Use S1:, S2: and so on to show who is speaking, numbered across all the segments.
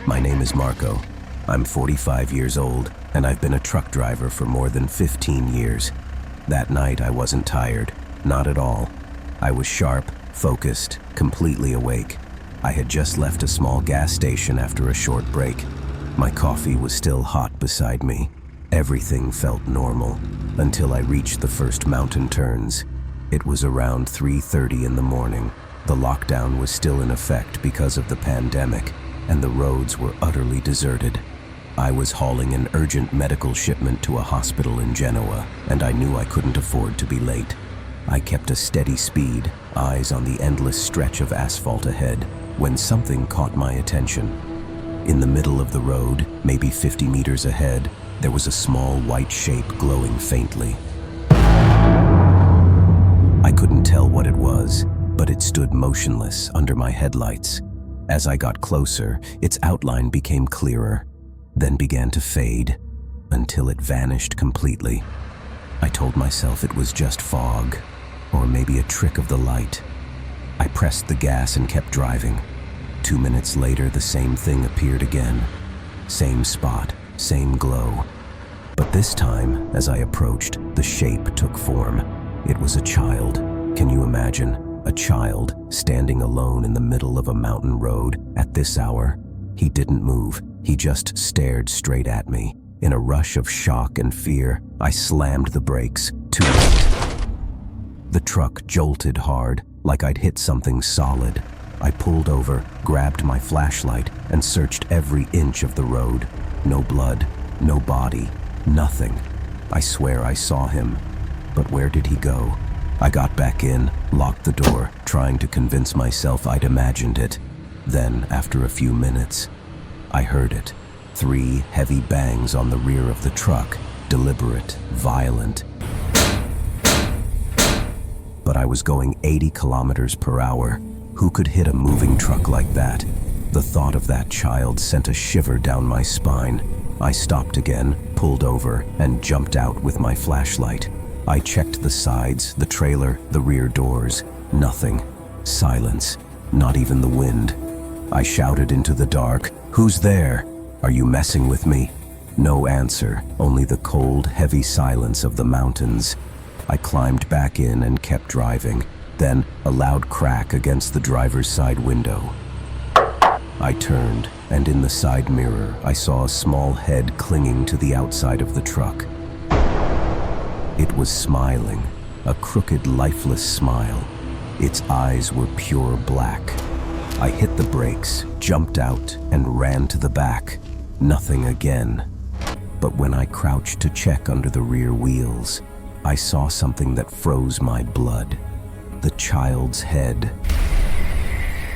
S1: My name is Marco. I'm 45 years old, and I've been a truck driver for more than 15 years. That night I wasn't tired, not at all. I was sharp, focused, completely awake. I had just left a small gas station after a short break. My coffee was still hot beside me. Everything felt normal, until I reached the first mountain turns. It was around 3:30 in the morning. The lockdown was still in effect because of the pandemic, and the roads were utterly deserted. I was hauling an urgent medical shipment to a hospital in Genoa, and I knew I couldn't afford to be late. I kept a steady speed, eyes on the endless stretch of asphalt ahead, when something caught my attention. In the middle of the road, maybe 50 meters ahead, there was a small white shape glowing faintly. I couldn't tell what it was, but it stood motionless under my headlights. As I got closer, its outline became clearer, then began to fade, until it vanished completely. I told myself it was just fog, or maybe a trick of the light. I pressed the gas and kept driving. 2 minutes later, the same thing appeared again. Same spot, same glow. But this time, as I approached, the shape took form. It was a child. Can you imagine? A child standing alone in the middle of a mountain road at this hour. He didn't move. He just stared straight at me. In a rush of shock and fear, I slammed the brakes, too late. The truck jolted hard, like I'd hit something solid. I pulled over, grabbed my flashlight, and searched every inch of the road. No blood, no body, nothing. I swear I saw him. But where did he go? I got back in, locked the door, trying to convince myself I'd imagined it. Then, after a few minutes, I heard it. 3 heavy bangs on the rear of the truck, deliberate, violent. But I was going 80 kilometers per hour. Who could hit a moving truck like that? The thought of that child sent a shiver down my spine. I stopped again, pulled over, and jumped out with my flashlight. I checked the sides, the trailer, the rear doors. Nothing. Silence. Not even the wind. I shouted into the dark, "Who's there? Are you messing with me?" No answer, only the cold, heavy silence of the mountains. I climbed back in and kept driving. Then, a loud crack against the driver's side window. I turned, and in the side mirror, I saw a small head clinging to the outside of the truck. It was smiling, a crooked, lifeless smile. Its eyes were pure black. I hit the brakes, jumped out, and ran to the back. Nothing again. But when I crouched to check under the rear wheels, I saw something that froze my blood. The child's head,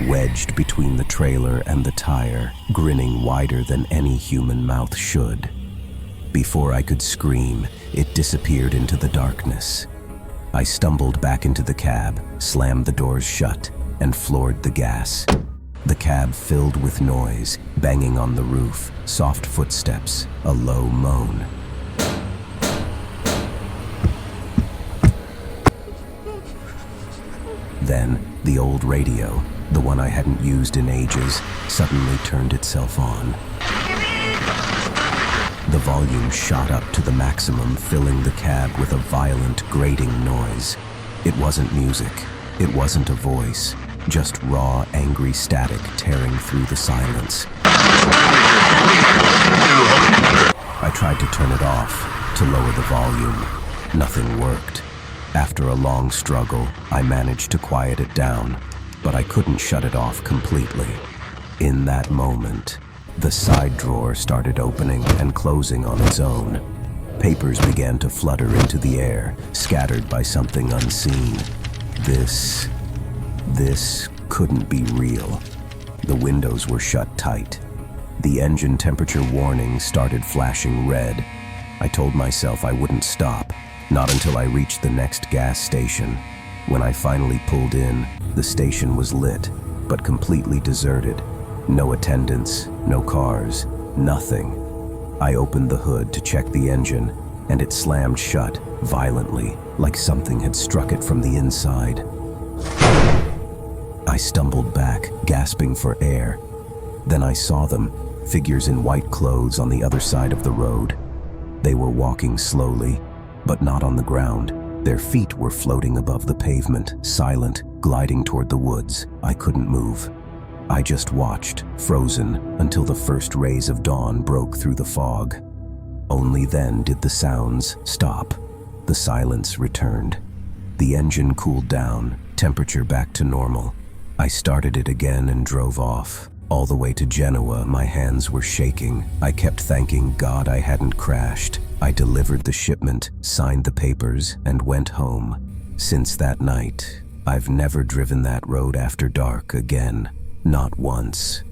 S1: wedged between the trailer and the tire, grinning wider than any human mouth should. Before I could scream, it disappeared into the darkness. I stumbled back into the cab, slammed the doors shut, and floored the gas. The cab filled with noise, banging on the roof, soft footsteps, a low moan. Then, the old radio, the one I hadn't used in ages, suddenly turned itself on. The volume shot up to the maximum, filling the cab with a violent, grating noise. It wasn't music. It wasn't a voice. Just raw, angry static tearing through the silence. I tried to turn it off, to lower the volume. Nothing worked. After a long struggle, I managed to quiet it down, but I couldn't shut it off completely. In that moment, the side drawer started opening and closing on its own. Papers began to flutter into the air, scattered by something unseen. This couldn't be real. The windows were shut tight. The engine temperature warning started flashing red. I told myself I wouldn't stop, not until I reached the next gas station. When I finally pulled in, the station was lit, but completely deserted. No attendants, no cars, nothing. I opened the hood to check the engine, and it slammed shut, violently, like something had struck it from the inside. I stumbled back, gasping for air. Then I saw them, figures in white clothes on the other side of the road. They were walking slowly, but not on the ground. Their feet were floating above the pavement, silent, gliding toward the woods. I couldn't move. I just watched, frozen, until the first rays of dawn broke through the fog. Only then did the sounds stop. The silence returned. The engine cooled down, temperature back to normal. I started it again and drove off. All the way to Genoa, my hands were shaking. I kept thanking God I hadn't crashed. I delivered the shipment, signed the papers, and went home. Since that night, I've never driven that road after dark again. Not once.